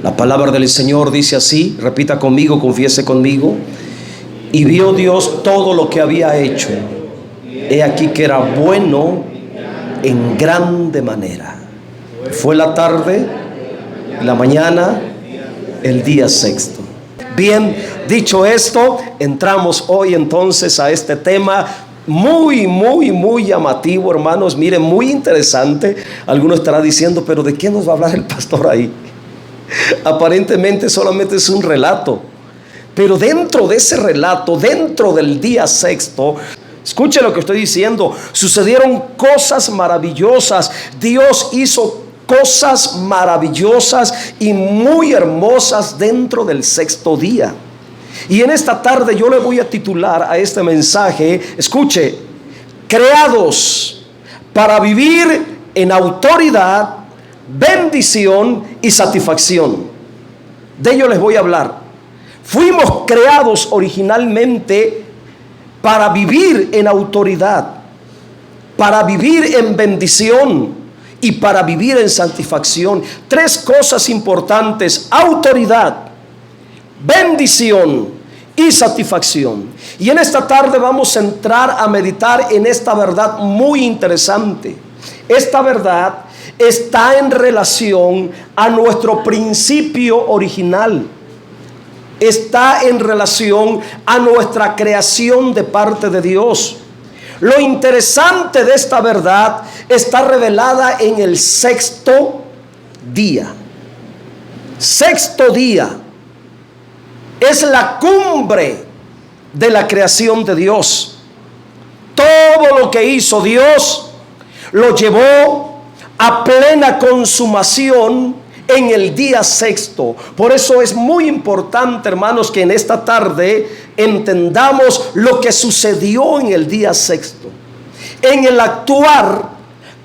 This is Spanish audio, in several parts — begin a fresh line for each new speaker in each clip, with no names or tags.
La palabra del Señor dice así, repita conmigo, confiese conmigo. Y vio Dios todo lo que había hecho. He aquí que era bueno en grande manera. Fue la tarde, la mañana, el día sexto. Bien, dicho esto, entramos hoy entonces a este tema muy llamativo, hermanos. Miren, muy interesante. Alguno estará diciendo, pero ¿de qué nos va a hablar el pastor ahí? Aparentemente solamente es un relato, pero dentro de ese relato, dentro del día sexto, escuche lo que estoy diciendo, sucedieron cosas maravillosas. Dios hizo cosas maravillosas y muy hermosas dentro del sexto día. Y en esta tarde yo le voy a titular a este mensaje, escuche, creados para vivir en autoridad, bendición y satisfacción. De ello les voy a hablar. Fuimos creados originalmente para vivir en autoridad, para vivir en bendición y para vivir en satisfacción. Tres cosas importantes: autoridad, bendición y satisfacción. Y en esta tarde vamos a entrar a meditar en esta verdad muy interesante. Esta verdad está en relación a nuestro principio original. Está en relación a nuestra creación de parte de Dios. Lo interesante de esta verdad está revelada en el sexto día. Sexto día es la cumbre de la creación de Dios. Todo lo que hizo Dios lo llevó a plena consumación en el día sexto. Por eso es muy importante, hermanos, que en esta tarde entendamos lo que sucedió en el día sexto. En el actuar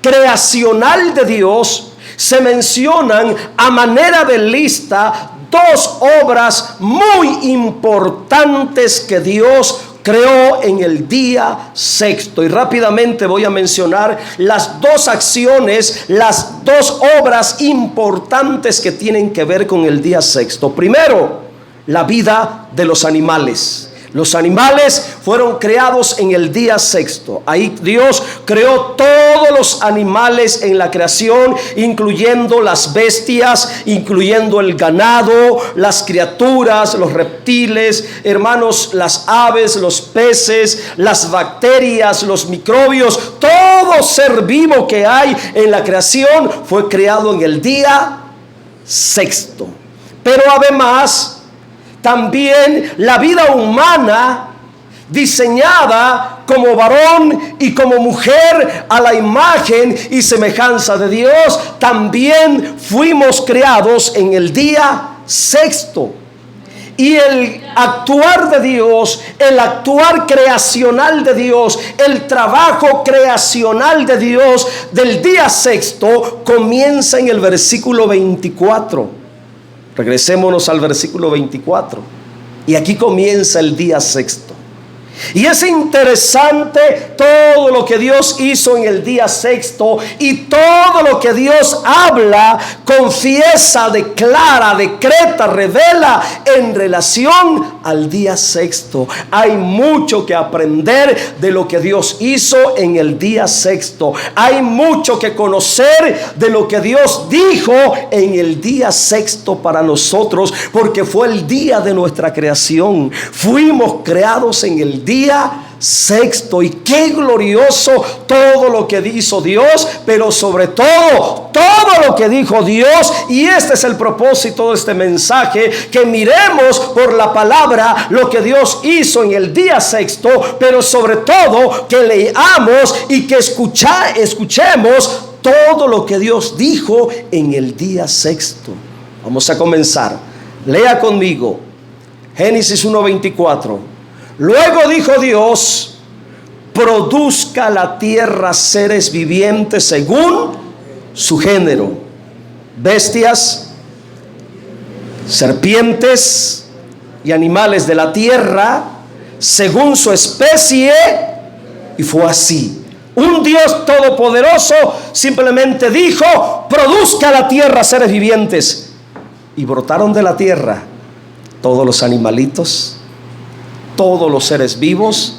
creacional de Dios se mencionan a manera de lista dos obras muy importantes que Dios creó en el día sexto. Y rápidamente voy a mencionar las dos acciones, las dos obras importantes que tienen que ver con el día sexto. Primero, la vida de los animales. Los animales fueron creados en el día sexto. Ahí Dios creó todos los animales en la creación, incluyendo las bestias, incluyendo el ganado, las criaturas, los reptiles, hermanos, las aves, los peces, las bacterias, los microbios. Todo ser vivo que hay en la creación fue creado en el día sexto. Pero además, también la vida humana, diseñada como varón y como mujer a la imagen y semejanza de Dios, también fuimos creados en el día sexto. Y el actuar de Dios, el actuar creacional de Dios, el trabajo creacional de Dios del día sexto comienza en el versículo 24. Regresémonos al versículo 24. Y aquí comienza el día sexto. Y es interesante todo lo que Dios hizo en el día sexto y todo lo que Dios habla, confiesa, declara, decreta, revela en relación al día sexto. Hay mucho que aprender de lo que Dios hizo en el día sexto. Hay mucho que conocer de lo que Dios dijo en el día sexto para nosotros, porque fue el día de nuestra creación. Fuimos creados en el día sexto, y qué glorioso todo lo que hizo Dios, pero sobre todo lo que dijo Dios. Y este es el propósito de este mensaje, que miremos por la palabra lo que Dios hizo en el día sexto, pero sobre todo que leamos y que escuchemos todo lo que Dios dijo en el día sexto. Vamos a comenzar. Lea conmigo Génesis 1:24. Luego dijo Dios: produzca la tierra seres vivientes según su género, bestias, serpientes y animales de la tierra según su especie. Y fue así. Un Dios todopoderoso simplemente dijo: produzca la tierra seres vivientes. y brotaron de la tierra todos los animalitos, todos los seres vivos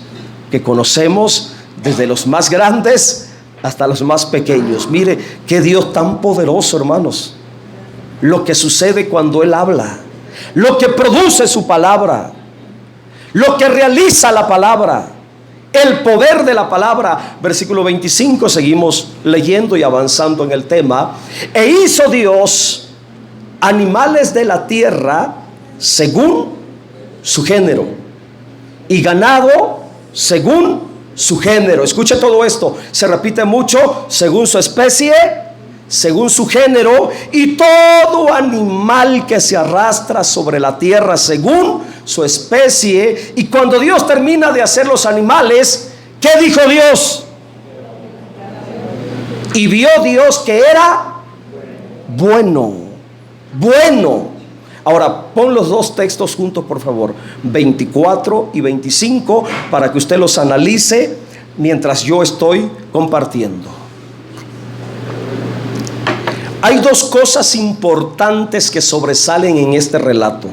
que conocemos, desde los más grandes hasta los más pequeños. Mire qué Dios tan poderoso, hermanos. Lo que sucede cuando Él habla, lo que produce su palabra, lo que realiza la palabra, el poder de la palabra. Versículo 25, seguimos leyendo y avanzando en el tema. E hizo Dios animales de la tierra según su género, y ganado según su género. Escuche todo esto, se repite mucho: según su especie, según su género, y todo animal que se arrastra sobre la tierra según su especie. Y cuando Dios termina de hacer los animales, ¿qué dijo Dios? Y vio Dios que era bueno. Bueno. Ahora pon los dos textos juntos, por favor, 24 y 25, para que usted los analice mientras yo estoy compartiendo. Hay dos cosas importantes que sobresalen en este relato,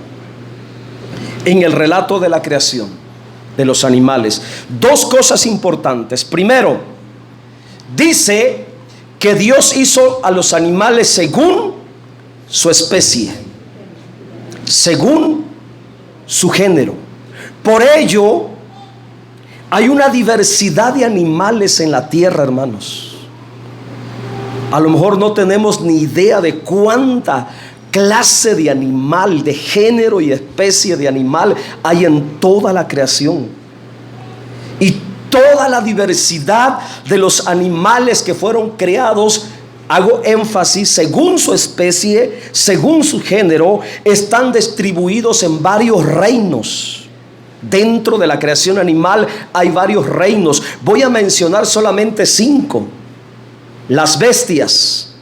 en el relato de la creación de los animales. Dos cosas importantes. Primero, dice que Dios hizo a los animales según su especie, según su género. Por ello, hay una diversidad de animales en la tierra, hermanos. A lo mejor no tenemos ni idea de cuánta clase de animal, de género y especie de animal hay en toda la creación. Y toda la diversidad de los animales que fueron creados, hago énfasis, según su especie, según su género, están distribuidos en varios reinos. Dentro de la creación animal hay varios reinos. Voy a mencionar solamente 5: las bestias,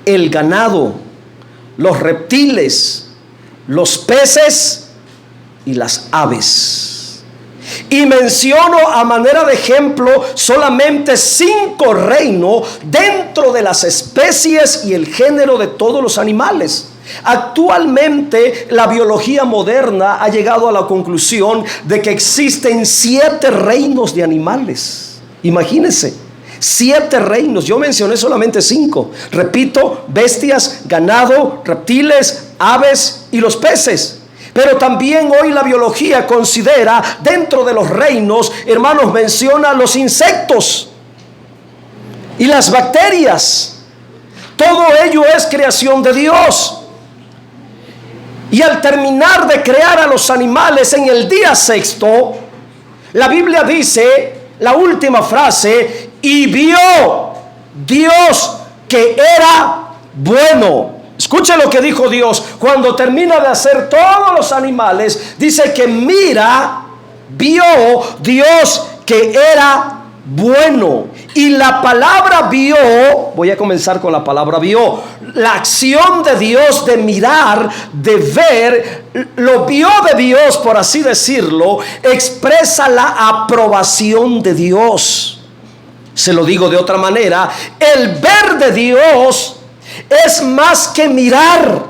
el ganado, los reptiles, los peces y las aves. Y menciono a manera de ejemplo solamente 5 reinos dentro de las especies y el género de todos los animales. Actualmente la biología moderna ha llegado a la conclusión de que existen 7 reinos de animales. Imagínense, 7 reinos. Yo mencioné solamente 5. Repito: bestias, ganado, reptiles, aves y los peces. Pero también hoy la biología considera dentro de los reinos, hermanos, menciona los insectos y las bacterias. Todo ello es creación de Dios. Y al terminar de crear a los animales en el día sexto, la Biblia dice, la última frase: y vio Dios que era bueno. Escuche lo que dijo Dios cuando termina de hacer todos los animales. Dice que vio Dios que era bueno. Y la palabra vio, voy a comenzar con la palabra vio. La acción de Dios de mirar, de ver, lo vio de Dios, por así decirlo, expresa la aprobación de Dios. Se lo digo de otra manera: el ver de Dios es más que mirar.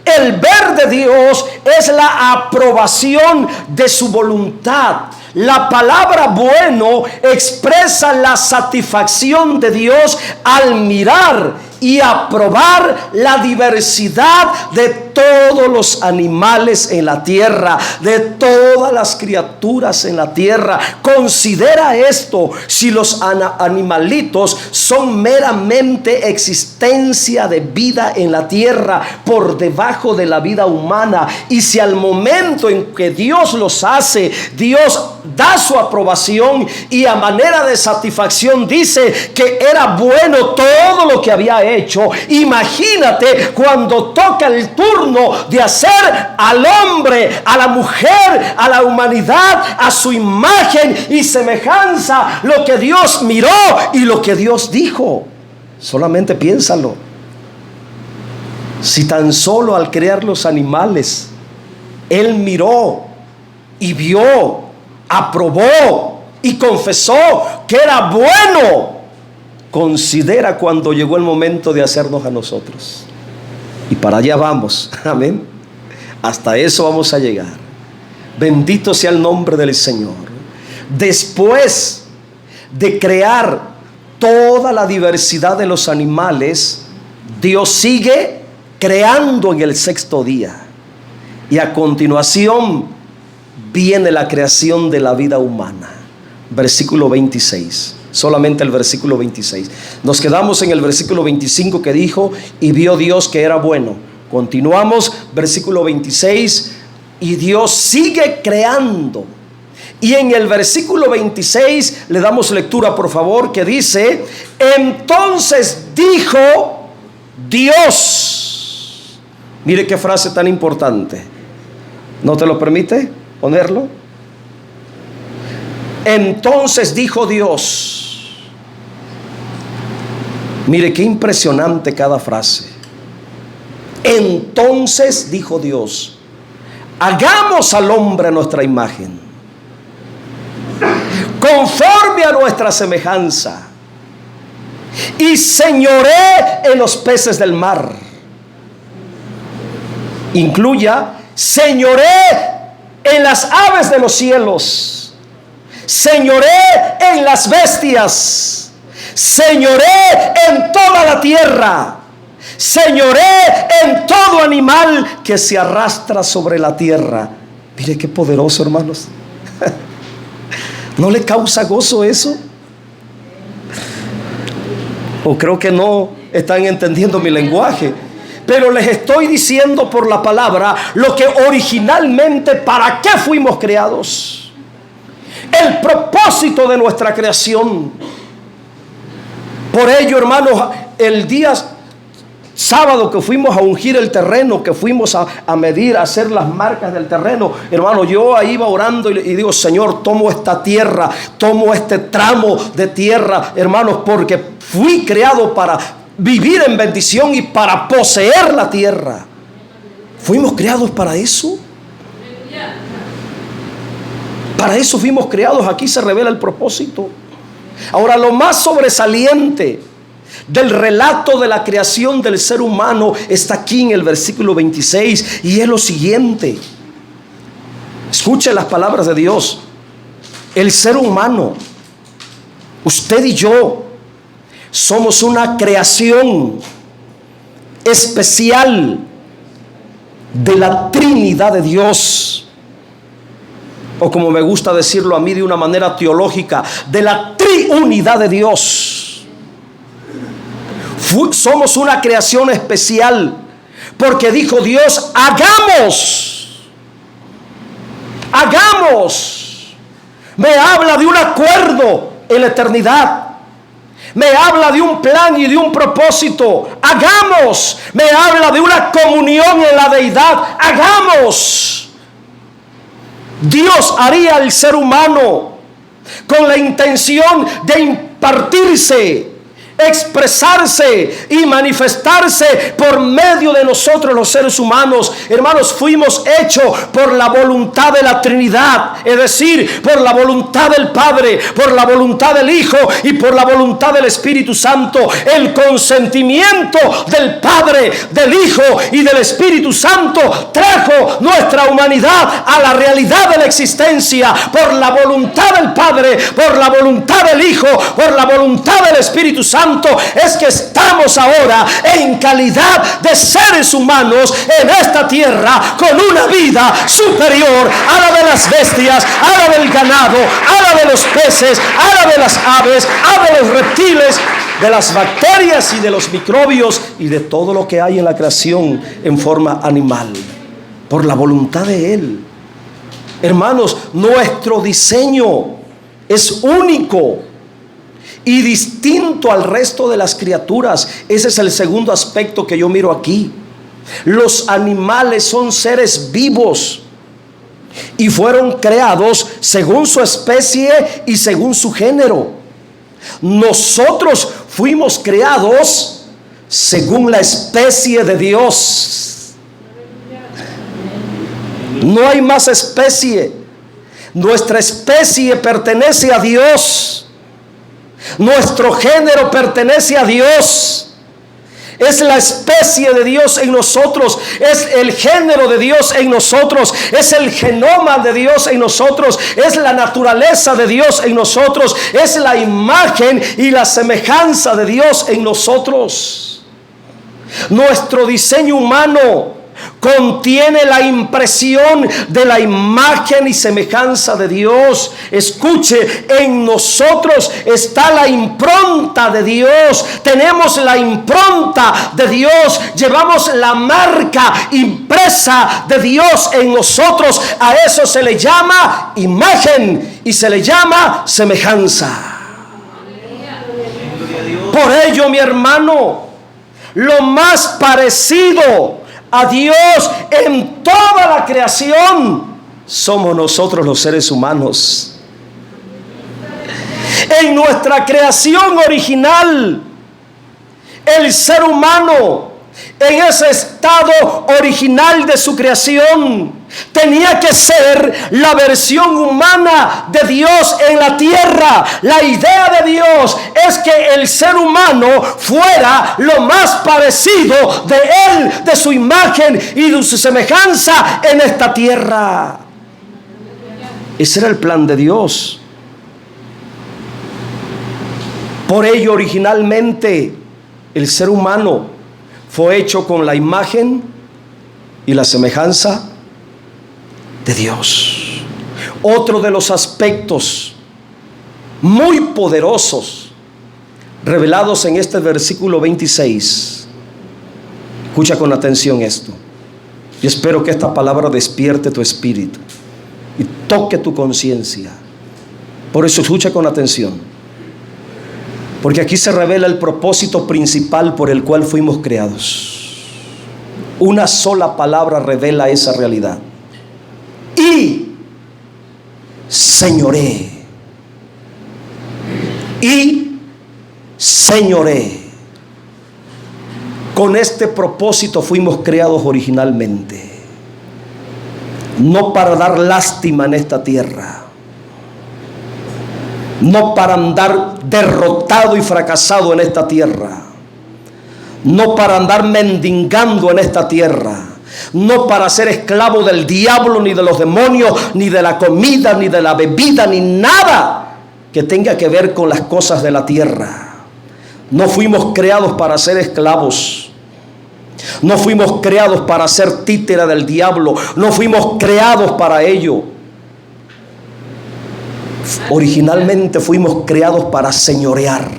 El ver de Dios es la aprobación de su voluntad. La palabra bueno expresa la satisfacción de Dios al mirar y aprobar la diversidad de todos los animales en la tierra, de todas las criaturas en la tierra. Considera esto: si los animalitos son meramente existencia de vida en la tierra por debajo de la vida humana, y si al momento en que Dios los hace, Dios da su aprobación y a manera de satisfacción dice que era bueno todo lo que había hecho, imagínate cuando toca el turno de hacer al hombre, a la mujer, a la humanidad a su imagen y semejanza, lo que Dios miró y lo que Dios dijo. Solamente piénsalo. Si tan solo al crear los animales Él miró y vio, aprobó y confesó que era bueno, considera cuando llegó el momento de hacernos a nosotros. Y para allá vamos, amén. Hasta eso vamos a llegar. Bendito sea el nombre del Señor. Después de crear toda la diversidad de los animales, Dios sigue creando en el sexto día. Y a continuación viene la creación de la vida humana. Versículo 26. Solamente el versículo 26. Nos quedamos en el versículo 25 que dijo: y vio Dios que era bueno. Continuamos, versículo 26. Y Dios sigue creando. Y en el versículo 26 le damos lectura, por favor, que dice: entonces dijo Dios. Mire qué frase tan importante. ¿No te lo permite ponerlo? Entonces dijo Dios. Mire qué impresionante cada frase. Entonces dijo Dios: hagamos al hombre a nuestra imagen, conforme a nuestra semejanza, y señoree en los peces del mar. Incluya: señoree en las aves de los cielos, señoree en las bestias, señoree en toda la tierra, señoree en todo animal que se arrastra sobre la tierra. Mire qué poderoso, hermanos. ¿No le causa gozo eso? O creo que no están entendiendo mi lenguaje. Pero les estoy diciendo por la palabra lo que originalmente, para qué fuimos creados. El propósito de nuestra creación. Por ello, hermanos, el día sábado que fuimos a ungir el terreno, que fuimos a medir, a hacer las marcas del terreno, hermano, yo ahí iba orando y digo: Señor, tomo esta tierra, tomo este tramo de tierra, hermanos, porque fui creado para vivir en bendición y para poseer la tierra. ¿Fuimos creados para eso? Para eso fuimos creados. Aquí se revela el propósito. Ahora, lo más sobresaliente del relato de la creación del ser humano está aquí en el versículo 26, y es lo siguiente. Escuche las palabras de Dios. El ser humano, usted y yo, somos una creación especial de la Trinidad de Dios, o como me gusta decirlo a mí de una manera teológica, de la triunidad de Dios. Somos una creación especial porque dijo Dios: hagamos. Me habla de un acuerdo en la eternidad. Me habla de un plan y de un propósito. Hagamos. Me habla de una comunión en la deidad. Hagamos. Dios haría al ser humano con la intención de impartirse, expresarse y manifestarse por medio de nosotros los seres humanos. Hermanos, fuimos hechos por la voluntad de la Trinidad, es decir, por la voluntad del Padre, por la voluntad del Hijo y por la voluntad del Espíritu Santo. El consentimiento del Padre, del Hijo y del Espíritu Santo trajo nuestra humanidad a la realidad de la existencia. Por la voluntad del Padre, por la voluntad del Hijo, por la voluntad del Espíritu Santo, es que estamos ahora en calidad de seres humanos en esta tierra, con una vida superior a la de las bestias, a la del ganado, a la de los peces, a la de las aves, a la de los reptiles, de las bacterias y de los microbios y de todo lo que hay en la creación en forma animal, por la voluntad de Él. Hermanos, nuestro diseño es único y distinto al resto de las criaturas. Ese es el segundo aspecto que yo miro aquí. Los animales son seres vivos y fueron creados según su especie y según su género. Nosotros fuimos creados según la especie de Dios. No hay más especie. Nuestra especie pertenece a Dios. Nuestro género pertenece a Dios. es la especie de Dios en nosotros, es el género de Dios en nosotros, es el genoma de Dios en nosotros, es la naturaleza de Dios en nosotros, es la imagen y la semejanza de Dios en nosotros. Nuestro diseño humano contiene la impresión de la imagen y semejanza de Dios. Escuche, en nosotros está la impronta de Dios. Tenemos la impronta de Dios. Llevamos la marca impresa de Dios en nosotros. A eso se le llama imagen y se le llama semejanza. Por ello, mi hermano, lo más parecido a Dios en toda la creación somos nosotros los seres humanos. En nuestra creación original, el ser humano, en ese estado original de su creación, tenía que ser la versión humana de Dios en la tierra. La idea de Dios es que el ser humano fuera lo más parecido de Él, de su imagen y de su semejanza en esta tierra. Ese era el plan de Dios. Por ello, originalmente, el ser humano fue hecho con la imagen y la semejanza de Dios. Otro de los aspectos muy poderosos revelados en este versículo 26. Escucha con atención esto. Y espero que esta palabra despierte tu espíritu y toque tu conciencia. Por eso escucha con atención, porque aquí se revela el propósito principal por el cual fuimos creados. Una sola palabra revela esa realidad. Y señoré. Y señoré. Con este propósito fuimos creados originalmente. No para dar lástima en esta tierra. No para andar derrotado y fracasado en esta tierra. No para andar mendigando en esta tierra. No para ser esclavo del diablo, ni de los demonios, ni de la comida, ni de la bebida, ni nada que tenga que ver con las cosas de la tierra. No fuimos creados para ser esclavos. No fuimos creados para ser títere del diablo. No fuimos creados para ello. Originalmente fuimos creados para señorear.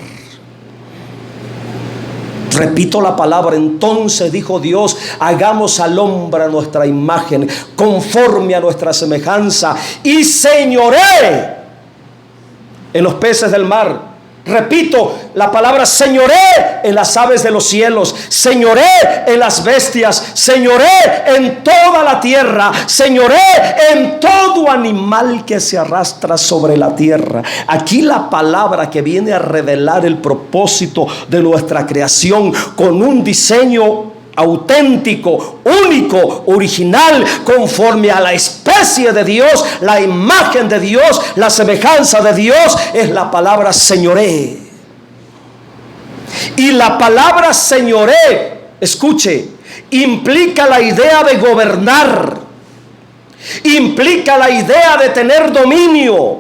Repito la palabra. Entonces dijo Dios: hagamos al hombre a nuestra imagen, conforme a nuestra semejanza, y señoré en los peces del mar. Repito la palabra: señoré en las aves de los cielos, señoré en las bestias, señoré en toda la tierra, señoré en todo animal que se arrastra sobre la tierra. Aquí la palabra que viene a revelar el propósito de nuestra creación con un diseño auténtico, único, original, conforme a la especie de Dios, la imagen de Dios, la semejanza de Dios, es la palabra señoré. Y la palabra señoré, escuche, implica la idea de gobernar, implica la idea de tener dominio,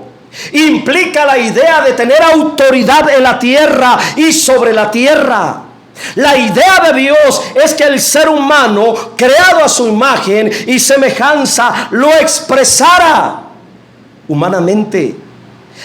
implica la idea de tener autoridad en la tierra y sobre la tierra. La idea de Dios es que el ser humano, creado a su imagen y semejanza, lo expresara humanamente,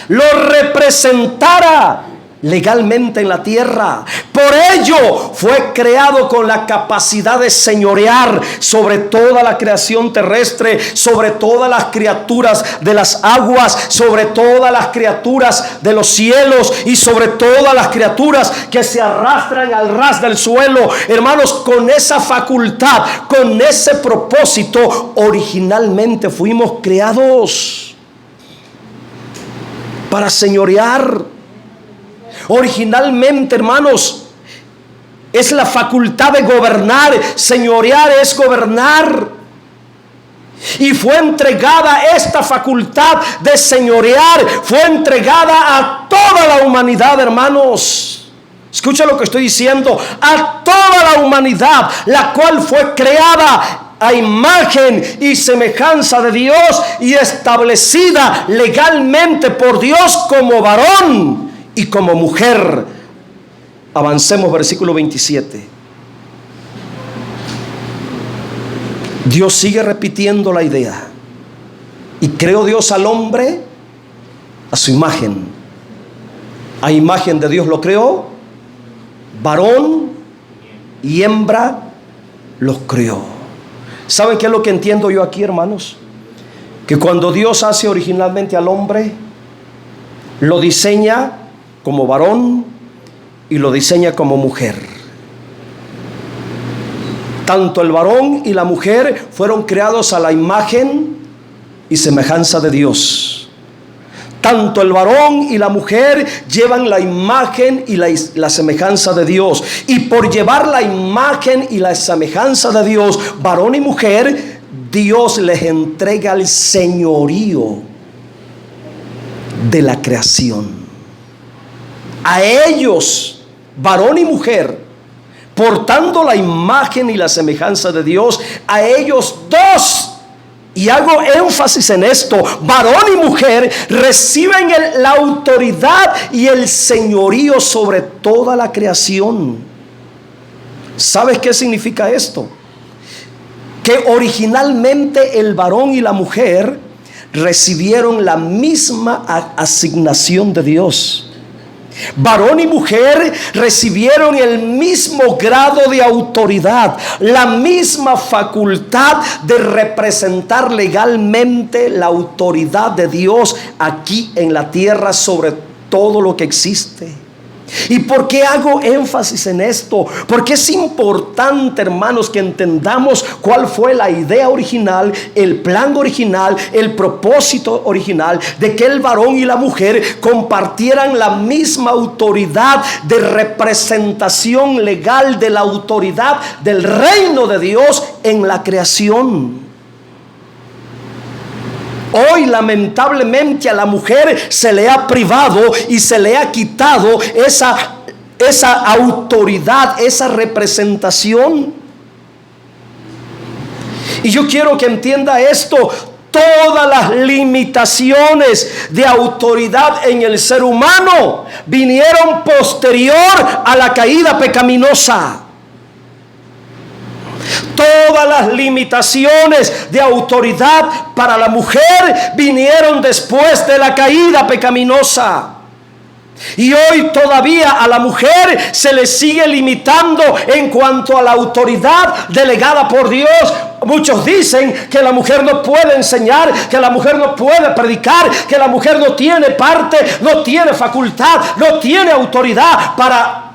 lo representara legalmente en la tierra. Por ello fue creado con la capacidad de señorear sobre toda la creación terrestre, sobre todas las criaturas de las aguas, sobre todas las criaturas de los cielos y sobre todas las criaturas que se arrastran al ras del suelo. Hermanos, con esa facultad, con ese propósito, originalmente fuimos creados para señorear. Originalmente, hermanos, es la facultad de gobernar. Señorear es gobernar. Y fue entregada esta facultad de señorear, fue entregada a toda la humanidad, hermanos. Escucha lo que estoy diciendo. A toda la humanidad, la cual fue creada a imagen y semejanza de Dios y establecida legalmente por Dios como varón y como mujer. Avancemos, versículo 27. Dios sigue repitiendo la idea. Y creó Dios al hombre a su imagen. A imagen de Dios lo creó. Varón y hembra los creó. ¿Saben qué es lo que entiendo yo aquí, hermanos? Que cuando Dios hace originalmente al hombre, lo diseña como varón y lo diseña como mujer. Tanto el varón y la mujer fueron creados a la imagen y semejanza de Dios. Tanto el varón y la mujer llevan la imagen y la semejanza de Dios. Y por llevar la imagen y la semejanza de Dios, varón y mujer, Dios les entrega el señorío de la creación. A ellos, varón y mujer, portando la imagen y la semejanza de Dios, a ellos dos. Y hago énfasis en esto: varón y mujer reciben la autoridad y el señorío sobre toda la creación. ¿Sabes qué significa esto? Que originalmente el varón y la mujer recibieron la misma asignación de Dios. Varón y mujer recibieron el mismo grado de autoridad, la misma facultad de representar legalmente la autoridad de Dios aquí en la tierra sobre todo lo que existe. ¿Y por qué hago énfasis en esto? Porque es importante, hermanos, que entendamos cuál fue la idea original, el plan original, el propósito original de que el varón y la mujer compartieran la misma autoridad de representación legal de la autoridad del reino de Dios en la creación. Hoy lamentablemente a la mujer se le ha privado y se le ha quitado esa autoridad, esa representación. Y yo quiero que entienda esto: todas las limitaciones de autoridad en el ser humano vinieron posterior a la caída pecaminosa. Todas las limitaciones de autoridad para la mujer vinieron después de la caída pecaminosa. Y hoy todavía a la mujer se le sigue limitando en cuanto a la autoridad delegada por Dios. Muchos dicen que la mujer no puede enseñar, que la mujer no puede predicar, que la mujer no tiene parte, no tiene facultad, no tiene autoridad para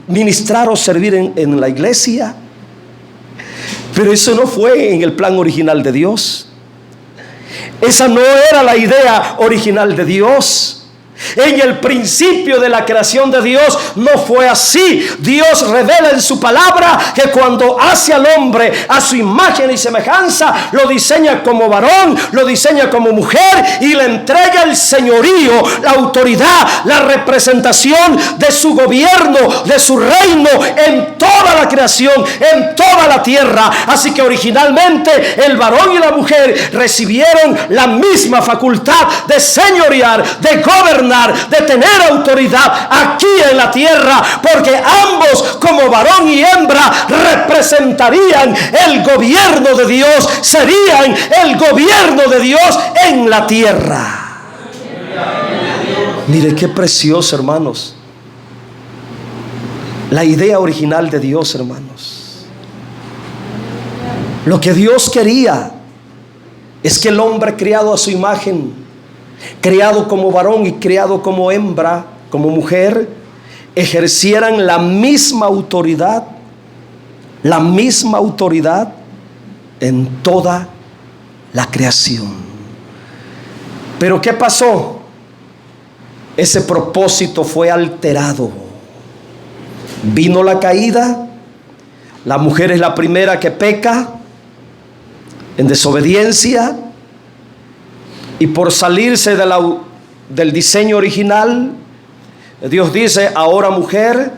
ministrar o servir en la iglesia. Pero eso no fue en el plan original de Dios. Esa no era la idea original de Dios. En el principio de la creación de Dios no fue así. Dios revela en su palabra que cuando hace al hombre a su imagen y semejanza, lo diseña como varón, lo diseña como mujer y le entrega el señorío, la autoridad, la representación de su gobierno, de su reino en toda la creación, en toda la tierra. Así que originalmente el varón y la mujer recibieron la misma facultad de señorear, de gobernar, de tener autoridad aquí en la tierra, porque ambos, como varón y hembra, representarían el gobierno de Dios, serían el gobierno de Dios en la tierra. Mire qué precioso, hermanos, la idea original de Dios, hermanos. Lo que Dios quería es que el hombre creado a su imagen, creado como varón y creado como hembra, como mujer, ejercieran la misma autoridad en toda la creación. Pero ¿qué pasó? Ese propósito fue alterado. Vino la caída. La mujer es la primera que peca en desobediencia. Y por salirse del diseño original, Dios dice: ahora, mujer,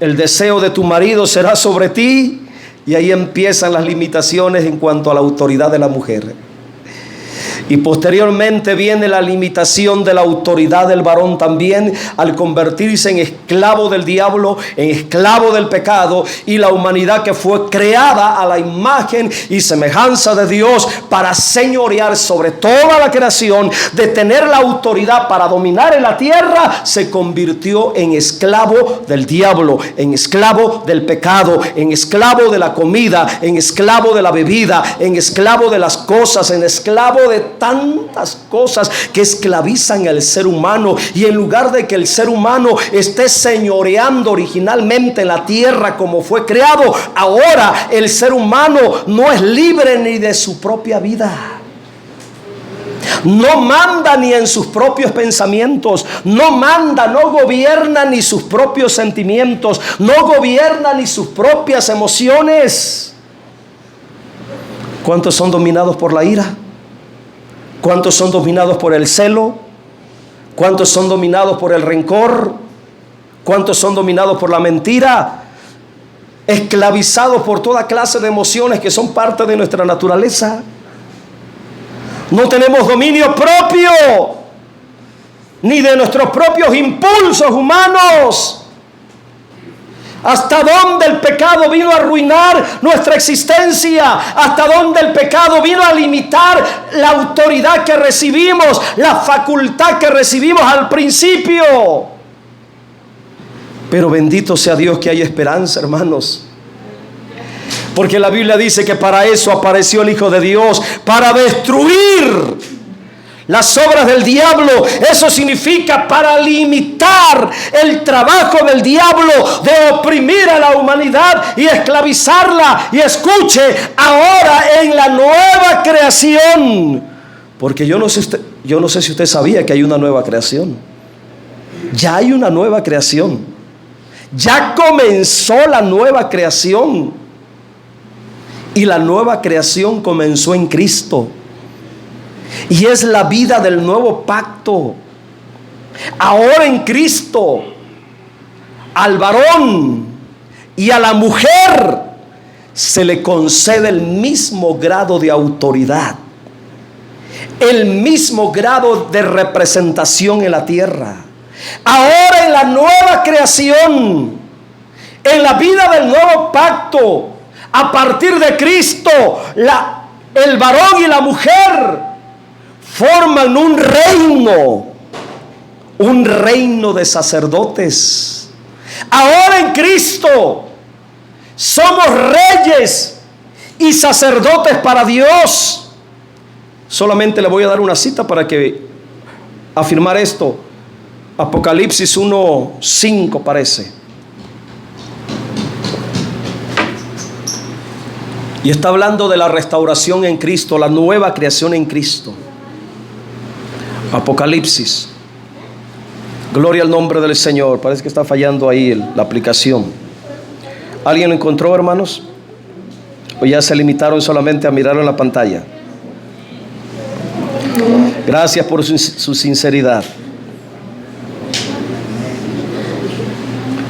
el deseo de tu marido será sobre ti. Y ahí empiezan las limitaciones en cuanto a la autoridad de la mujer. Y posteriormente viene la limitación de la autoridad del varón también, al convertirse en esclavo del diablo, en esclavo del pecado, y la humanidad que fue creada a la imagen y semejanza de Dios para señorear sobre toda la creación, de tener la autoridad para dominar en la tierra, se convirtió en esclavo del diablo, en esclavo del pecado, en esclavo de la comida, en esclavo de la bebida, en esclavo de las cosas, en esclavo de tantas cosas que esclavizan al ser humano. Y en lugar de que el ser humano esté señoreando originalmente en la tierra como fue creado, ahora el ser humano no es libre ni de su propia vida. No manda ni en sus propios pensamientos, no manda, no gobierna ni sus propios sentimientos, no gobierna ni sus propias emociones. ¿Cuántos son dominados por la ira? ¿Cuántos son dominados por el celo? ¿Cuántos son dominados por el rencor? ¿Cuántos son dominados por la mentira? Esclavizados por toda clase de emociones que son parte de nuestra naturaleza. No tenemos dominio propio, ni de nuestros propios impulsos humanos. ¿Hasta dónde el pecado vino a arruinar nuestra existencia? ¿Hasta dónde el pecado vino a limitar la autoridad que recibimos, la facultad que recibimos al principio? Pero bendito sea Dios que hay esperanza, hermanos. Porque la Biblia dice que para eso apareció el Hijo de Dios, para destruir las obras del diablo. Eso significa para limitar el trabajo del diablo de oprimir a la humanidad y esclavizarla. Y escuche, ahora en la nueva creación, porque yo no sé si usted sabía que hay una nueva creación. Ya hay una nueva creación. Ya comenzó la nueva creación. Y la nueva creación comenzó en Cristo. Y es la vida del nuevo pacto. Ahora en Cristo, al varón y a la mujer se le concede el mismo grado de autoridad, el mismo grado de representación en la tierra. Ahora en la nueva creación, en la vida del nuevo pacto, a partir de Cristo, el varón y la mujer forman un reino de sacerdotes. Ahora en Cristo somos reyes y sacerdotes para Dios. Solamente le voy a dar una cita para que afirmar esto. Apocalipsis 1:5 parece. Y está hablando de la restauración en Cristo, la nueva creación en Cristo. Apocalipsis. Gloria al nombre del Señor. Parece que está fallando ahí la aplicación. ¿Alguien lo encontró, hermanos? ¿O ya se limitaron solamente a mirarlo en la pantalla? Gracias por su sinceridad.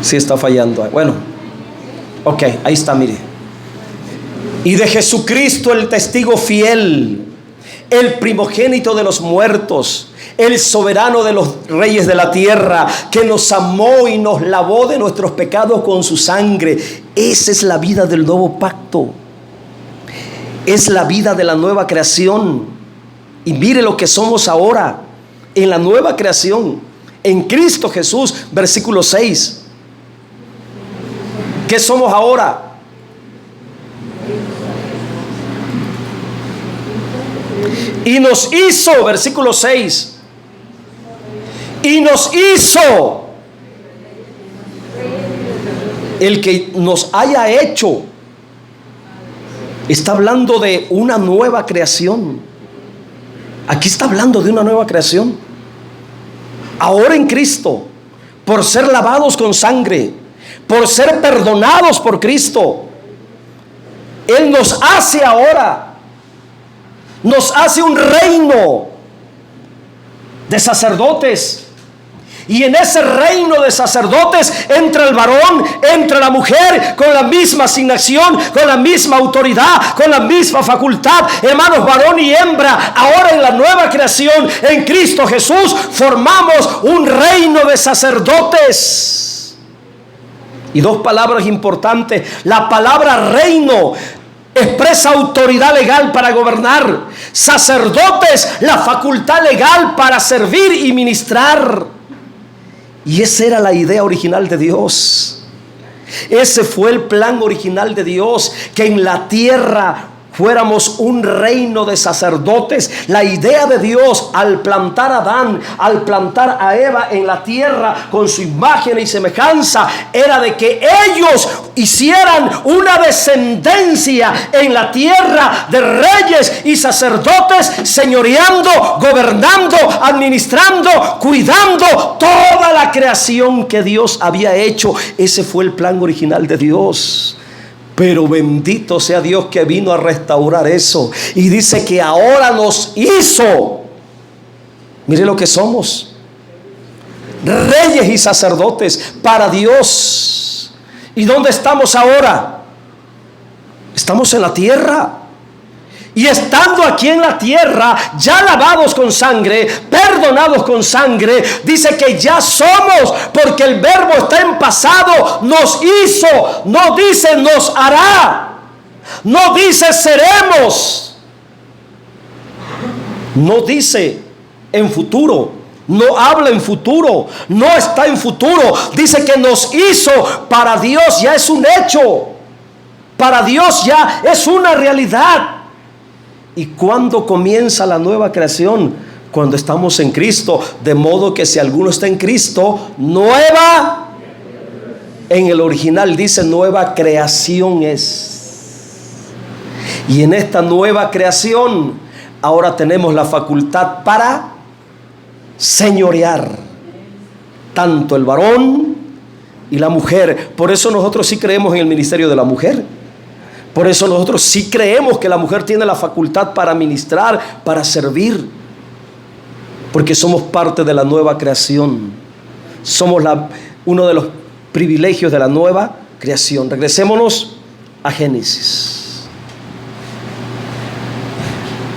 Sí está fallando. Bueno, ok, ahí está, mire. Y de Jesucristo, el testigo fiel, el primogénito de los muertos, el soberano de los reyes de la tierra, que nos amó y nos lavó de nuestros pecados con su sangre. Esa es la vida del nuevo pacto. Es la vida de la nueva creación. Y mire lo que somos ahora en la nueva creación, en Cristo Jesús. Versículo 6. ¿Qué somos ahora? Y nos hizo, versículo 6, y nos hizo, el que nos haya hecho, está hablando de una nueva creación. Aquí está hablando de una nueva creación. Ahora en Cristo, por ser lavados con sangre, por ser perdonados por Cristo, Él nos hace ahora, nos hace un reino de sacerdotes. Y en ese reino de sacerdotes entra el varón, entra la mujer con la misma asignación, con la misma autoridad, con la misma facultad. Hermanos, varón y hembra, ahora en la nueva creación en Cristo Jesús formamos un reino de sacerdotes. Y dos palabras importantes. La palabra reino expresa autoridad legal para gobernar. Sacerdotes, la facultad legal para servir y ministrar. Y esa era la idea original de Dios. Ese fue el plan original de Dios, que en la tierra fuéramos un reino de sacerdotes. La idea de Dios al plantar a Adán, al plantar a Eva en la tierra con su imagen y semejanza, era de que ellos hicieran una descendencia en la tierra de reyes y sacerdotes, señoreando, gobernando, administrando, cuidando toda la creación que Dios había hecho. Ese fue el plan original de Dios. Pero bendito sea Dios que vino a restaurar eso. Y dice que ahora nos hizo, mire lo que somos, reyes y sacerdotes para Dios. ¿Y dónde estamos ahora? Estamos en la tierra. Y estando aquí en la tierra, ya lavados con sangre, perdonados con sangre, dice que ya somos, porque el verbo está en pasado. Nos hizo, no dice nos hará, no dice seremos, no dice en futuro, no habla en futuro, no está en futuro. Dice que nos hizo. Para Dios ya es un hecho, para Dios ya es una realidad. ¿Y cuándo comienza la nueva creación? Cuando estamos en Cristo. De modo que si alguno está en Cristo, nueva, en el original dice nueva creación es. Y en esta nueva creación ahora tenemos la facultad para señorear tanto el varón y la mujer. Por eso nosotros sí creemos en el ministerio de la mujer. Por eso nosotros sí creemos que la mujer tiene la facultad para ministrar, para servir. Porque somos parte de la nueva creación. Somos uno de los privilegios de la nueva creación. Regresémonos a Génesis.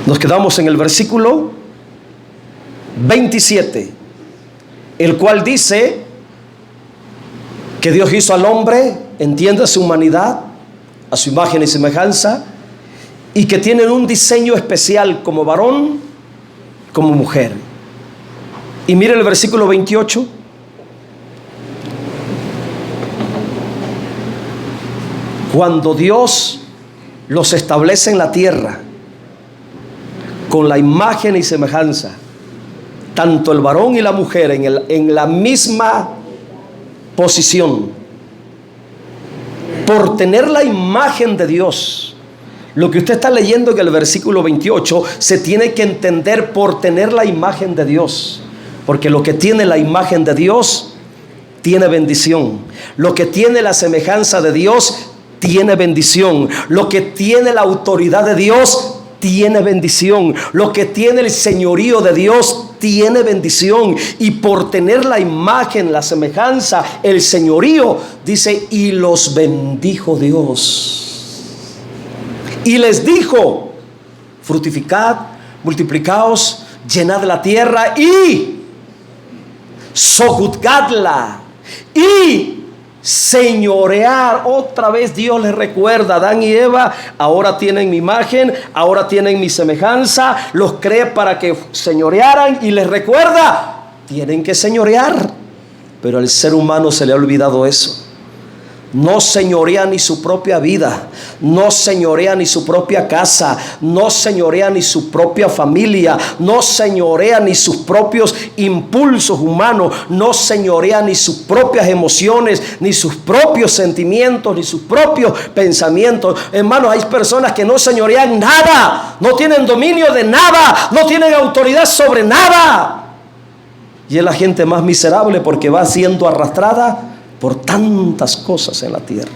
Nos quedamos en el versículo 27, el cual dice que Dios hizo al hombre, entienda su humanidad, a su imagen y semejanza, y que tienen un diseño especial como varón, como mujer. Y mire el versículo 28. Cuando Dios los establece en la tierra con la imagen y semejanza, tanto el varón y la mujer en la misma posición, por tener la imagen de Dios. Lo que usted está leyendo en el versículo 28 se tiene que entender por tener la imagen de Dios. Porque lo que tiene la imagen de Dios tiene bendición. Lo que tiene la semejanza de Dios tiene bendición. Lo que tiene la autoridad de Dios tiene bendición. Lo que tiene el señorío de Dios tiene bendición. Y por tener la imagen, la semejanza, el señorío, dice, y los bendijo Dios. Y les dijo: fructificad, multiplicaos, llenad la tierra y sojuzgadla y señorear. Otra vez Dios les recuerda: Adán y Eva ahora tienen mi imagen, ahora tienen mi semejanza. Los cree para que señorearan y les recuerda: tienen que señorear. Pero al ser humano se le ha olvidado eso. No señorea ni su propia vida, no señorea ni su propia casa, no señorea ni su propia familia, no señorea ni sus propios impulsos humanos, no señorea ni sus propias emociones, ni sus propios sentimientos, ni sus propios pensamientos. Hermanos, hay personas que no señorean nada, no tienen dominio de nada, no tienen autoridad sobre nada. Y es la gente más miserable porque va siendo arrastrada por tantas cosas en la tierra.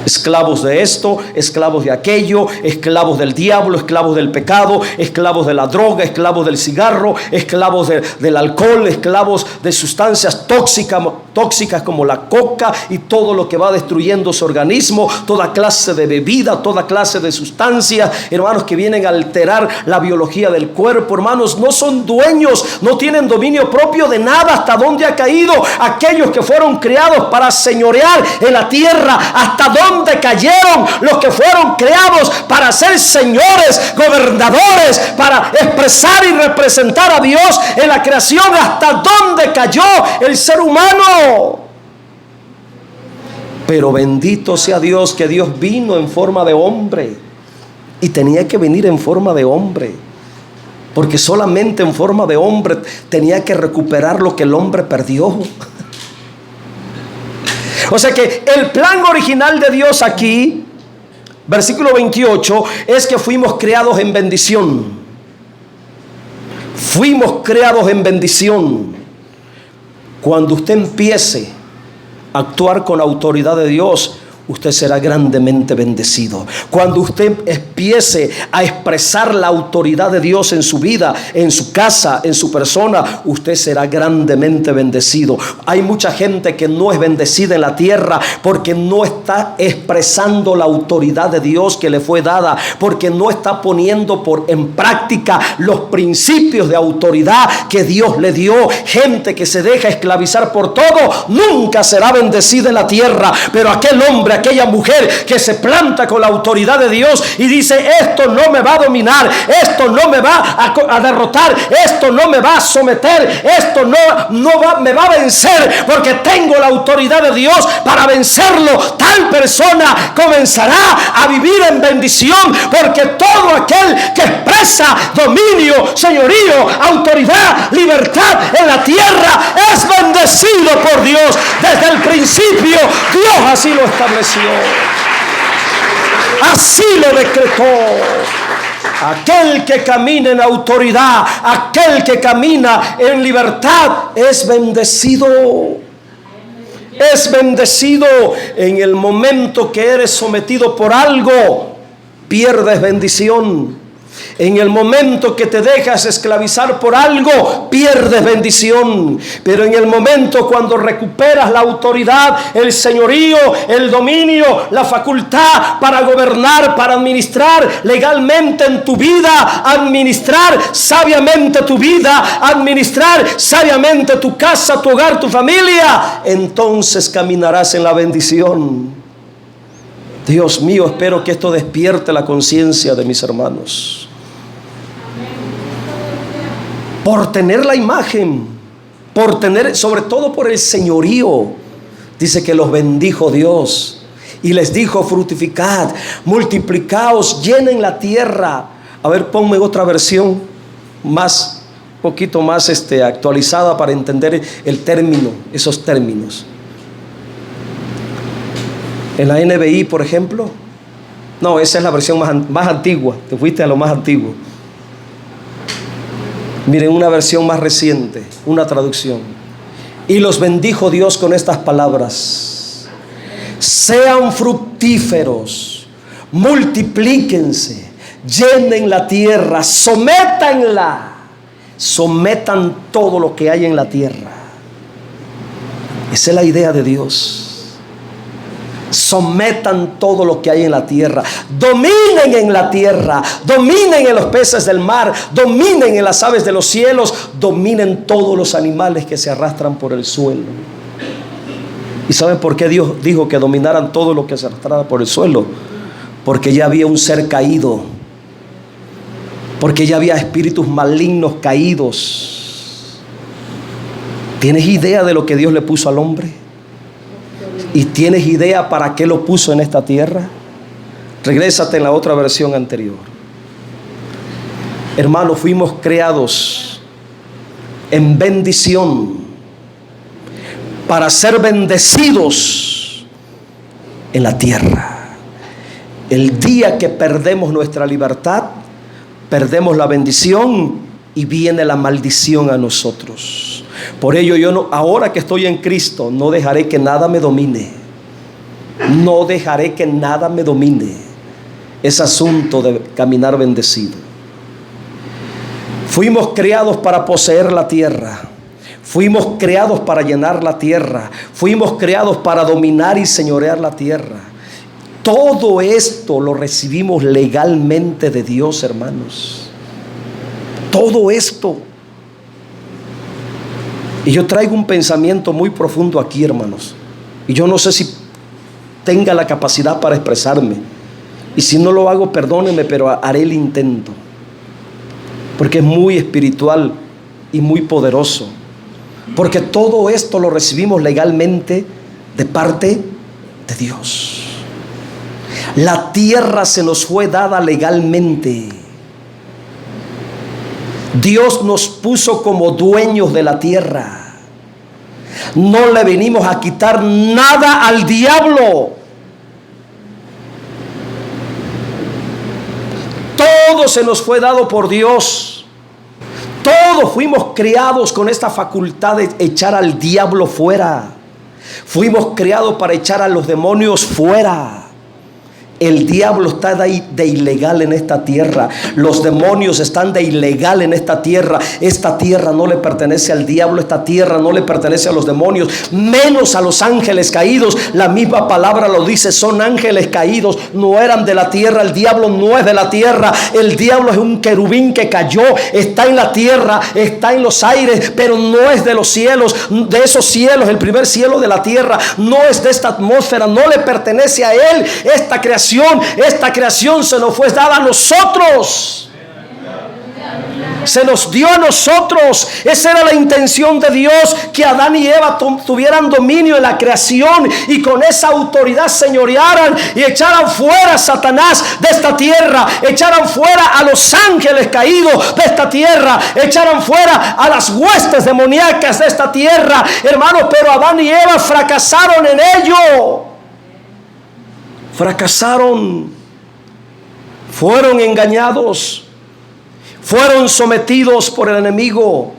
Esclavos de esto, esclavos de aquello, esclavos del diablo, esclavos del pecado, esclavos de la droga, esclavos del cigarro, esclavos del alcohol, esclavos de sustancias tóxicas como la coca y todo lo que va destruyendo su organismo, toda clase de bebida, toda clase de sustancias, hermanos, que vienen a alterar la biología del cuerpo. Hermanos, no son dueños, no tienen dominio propio de nada. ¿Hasta dónde ha caído aquellos que fueron creados para señorear en la tierra? ¿Hasta dónde cayeron los que fueron creados para ser señores, gobernadores, para expresar y representar a Dios en la creación? ¿Hasta dónde cayó el ser humano? Pero bendito sea Dios, que Dios vino en forma de hombre, y tenía que venir en forma de hombre, porque solamente en forma de hombre tenía que recuperar lo que el hombre perdió. O sea que el plan original de Dios aquí, versículo 28, es que fuimos creados en bendición. Fuimos creados en bendición. Cuando usted empiece a actuar con la autoridad de Dios, usted será grandemente bendecido. Cuando usted empiece a expresar la autoridad de Dios en su vida, en su casa, en su persona, usted será grandemente bendecido. Hay mucha gente que no es bendecida en la tierra porque no está expresando la autoridad de Dios que le fue dada, porque no está poniendo en práctica los principios de autoridad que Dios le dio. Gente que se deja esclavizar por todo nunca será bendecida en la tierra. Pero aquel hombre, aquella mujer que se planta con la autoridad de Dios y dice: esto no me va a dominar, esto no me va a derrotar, esto no me va a someter, esto me va a vencer, porque tengo la autoridad de Dios para vencerlo. Tal persona comenzará a vivir en bendición, porque todo aquel que expresa dominio, señorío, autoridad, libertad en la tierra es bendecido por Dios. Desde el principio Dios así lo estableció, así lo decretó. Aquel que camina en autoridad, aquel que camina en libertad es bendecido. Es bendecido. En el momento que eres sometido por algo, pierdes bendición. En el momento que te dejas esclavizar por algo, pierdes bendición. Pero en el momento cuando recuperas la autoridad, el señorío, el dominio, la facultad para gobernar, para administrar legalmente en tu vida, administrar sabiamente tu vida, administrar sabiamente tu casa, tu hogar, tu familia, entonces caminarás en la bendición. Dios mío, espero que esto despierte la conciencia de mis hermanos. Por tener la imagen, por tener, sobre todo por el señorío, dice que los bendijo Dios y les dijo: fructificad, multiplicaos, llenen la tierra. A ver, ponme otra versión más, poquito más actualizada para entender el término, esos términos. En la NBI, por ejemplo. No, esa es la versión más antigua. Te fuiste a lo más antiguo. Miren, una versión más reciente, una traducción. Y los bendijo Dios con estas palabras: sean fructíferos, multiplíquense, llenen la tierra, sométanla, sometan todo lo que hay en la tierra. Esa es la idea de Dios. Sometan todo lo que hay en la tierra, dominen en la tierra, dominen en los peces del mar, dominen en las aves de los cielos, dominen todos los animales que se arrastran por el suelo. ¿Y saben por qué Dios dijo que dominaran todo lo que se arrastrara por el suelo? Porque ya había un ser caído, porque ya había espíritus malignos caídos. ¿Tienes idea de lo que Dios le puso al hombre? ¿Y tienes idea para qué lo puso en esta tierra? Regrésate en la otra versión anterior. Hermanos, fuimos creados en bendición para ser bendecidos en la tierra. El día que perdemos nuestra libertad, perdemos la bendición y viene la maldición a nosotros. Por ello ahora que estoy en Cristo, no dejaré que nada me domine. No dejaré que nada me domine. Es asunto de caminar bendecido. Fuimos creados para poseer la tierra. Fuimos creados para llenar la tierra. Fuimos creados para dominar y señorear la tierra. Todo esto lo recibimos legalmente de Dios, hermanos. Todo esto. Y yo traigo un pensamiento muy profundo aquí, hermanos. Y yo no sé si tenga la capacidad para expresarme. Y si no lo hago, perdónenme, pero haré el intento. Porque es muy espiritual y muy poderoso. Porque todo esto lo recibimos legalmente de parte de Dios. La tierra se nos fue dada legalmente. Dios nos puso como dueños de la tierra. No le venimos a quitar nada al diablo. Todo se nos fue dado por Dios. Todos fuimos creados con esta facultad de echar al diablo fuera. Fuimos creados para echar a los demonios fuera. El diablo está de ilegal en esta tierra. Los demonios están de ilegal en esta tierra. Esta tierra no le pertenece al diablo. Esta tierra no le pertenece a los demonios, menos a los ángeles caídos. La misma palabra lo dice, son ángeles caídos. No eran de la tierra. El diablo no es de la tierra. El diablo es un querubín que cayó. Está en la tierra, está en los aires, pero no es de los cielos. De esos cielos, el primer cielo de la tierra, no es de esta atmósfera. No le pertenece a él. Esta creación se nos fue dada a nosotros. Se nos dio a nosotros. Esa era la intención de Dios, que Adán y Eva tuvieran dominio en la creación y con esa autoridad señorearan y echaran fuera a Satanás de esta tierra, echaran fuera a los ángeles caídos de esta tierra, echaran fuera a las huestes demoníacas de esta tierra, hermanos. Pero Adán y Eva fracasaron en ello. Fracasaron, fueron engañados, fueron sometidos por el enemigo,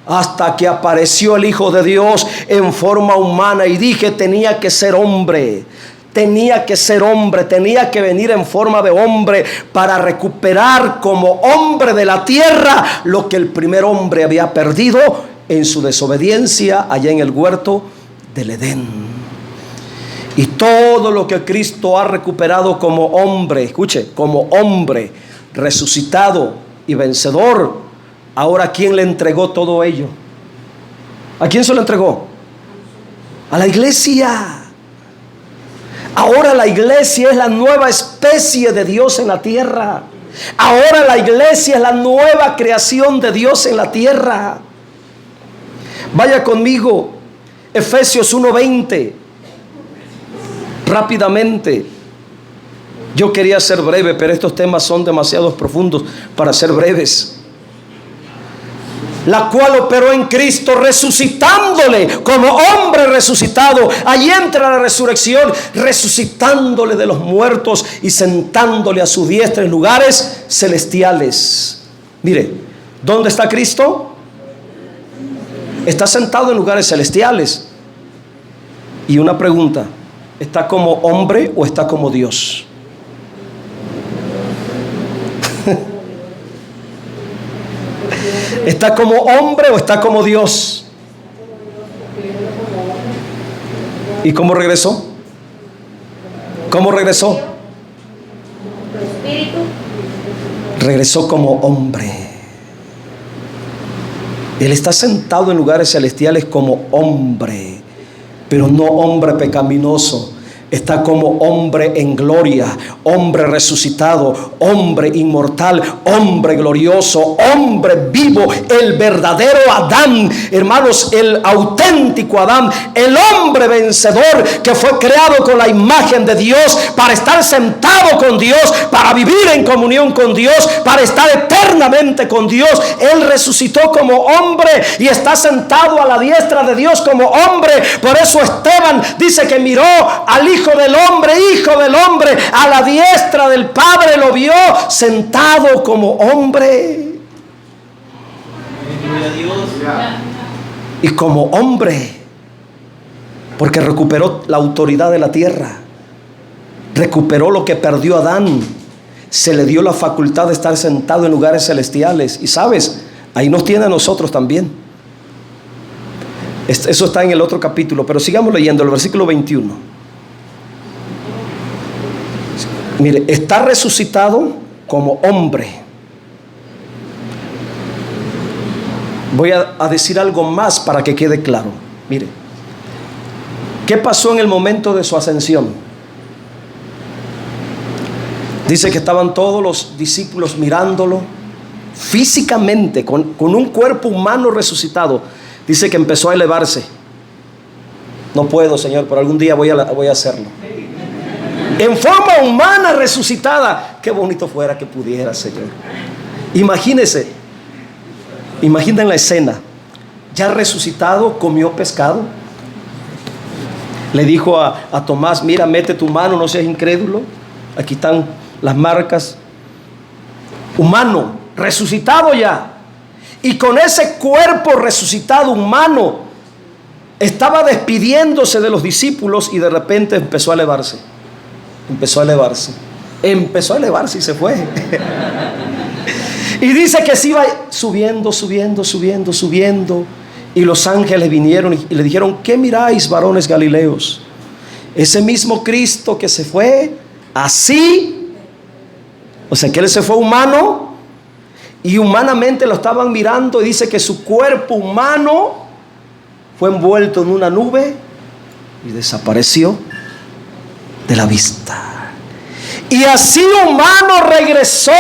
hasta que apareció el Hijo de Dios en forma humana. Y dije, tenía que ser hombre, tenía que venir en forma de hombre para recuperar como hombre de la tierra lo que el primer hombre había perdido en su desobediencia allá en el huerto del Edén. Y todo lo que Cristo ha recuperado como hombre, escuche, como hombre resucitado y vencedor, ahora ¿quién le entregó todo ello? ¿A quién se lo entregó? A la iglesia. Ahora la iglesia es la nueva especie de Dios en la tierra. Ahora la iglesia es la nueva creación de Dios en la tierra. Vaya conmigo, Efesios 1:20. Rápidamente. Yo quería ser breve, pero estos temas son demasiado profundos para ser breves. La cual operó en Cristo, resucitándole como hombre resucitado. Allí entra la resurrección, resucitándole de los muertos y sentándole a su diestra en lugares celestiales. Mire, ¿dónde está Cristo? Está sentado en lugares celestiales. Y una pregunta: ¿está como hombre o está como Dios? ¿Está como hombre o está como Dios? ¿Y cómo regresó? ¿Cómo regresó? Regresó como hombre. Él está sentado en lugares celestiales como hombre, pero no hombre pecaminoso. Está como hombre en gloria, hombre resucitado, hombre inmortal, hombre glorioso, hombre vivo, el verdadero Adán, hermanos, el auténtico Adán, el hombre vencedor que fue creado con la imagen de Dios para estar sentado con Dios, para vivir en comunión con Dios, para estar eternamente con Dios. Él resucitó como hombre y está sentado a la diestra de Dios como hombre. Por eso Esteban dice que miró al Hijo del hombre, a la diestra del Padre, lo vio sentado como hombre. Y como hombre, porque recuperó la autoridad de la tierra. recuperó lo que perdió Adán. Se le dio la facultad de estar sentado en lugares celestiales. Y sabes, ahí nos tiene a nosotros también. Eso está en el otro capítulo, pero sigamos leyendo el versículo 21. Mire, está resucitado como hombre. Voy a decir algo más para que quede claro. Mire, ¿qué pasó en el momento de su ascensión? Dice que estaban todos los discípulos mirándolo físicamente, con un cuerpo humano resucitado. Dice que empezó a elevarse. No puedo, Señor, pero algún día voy a hacerlo. En forma humana resucitada. Qué bonito fuera que pudiera, Señor. Imagínense, imaginen la escena. Ya resucitado, comió pescado. Le dijo a Tomás, mira, mete tu mano, no seas incrédulo. Aquí están las marcas. Humano, resucitado ya. Y con ese cuerpo resucitado humano, estaba despidiéndose de los discípulos y de repente empezó a elevarse. Empezó a elevarse y se fue. Y dice que se iba subiendo. Y los ángeles vinieron y le dijeron, ¿qué miráis, varones galileos? Ese mismo Cristo que se fue así, o sea que Él se fue humano y humanamente lo estaban mirando, y dice que su cuerpo humano fue envuelto en una nube y desapareció de la vista. Y así humano regresó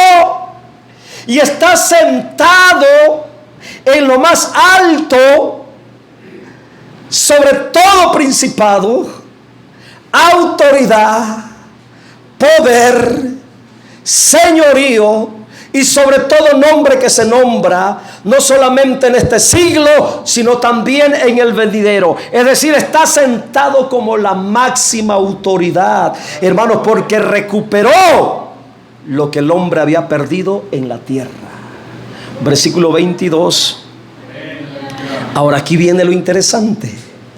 y está sentado en lo más alto, sobre todo principado, autoridad, poder, señorío y sobre todo nombre que se nombra, no solamente en este siglo, sino también en el venidero. Es decir, está sentado como la máxima autoridad, hermanos, porque recuperó lo que el hombre había perdido en la tierra. Versículo 22. Ahora aquí viene lo interesante.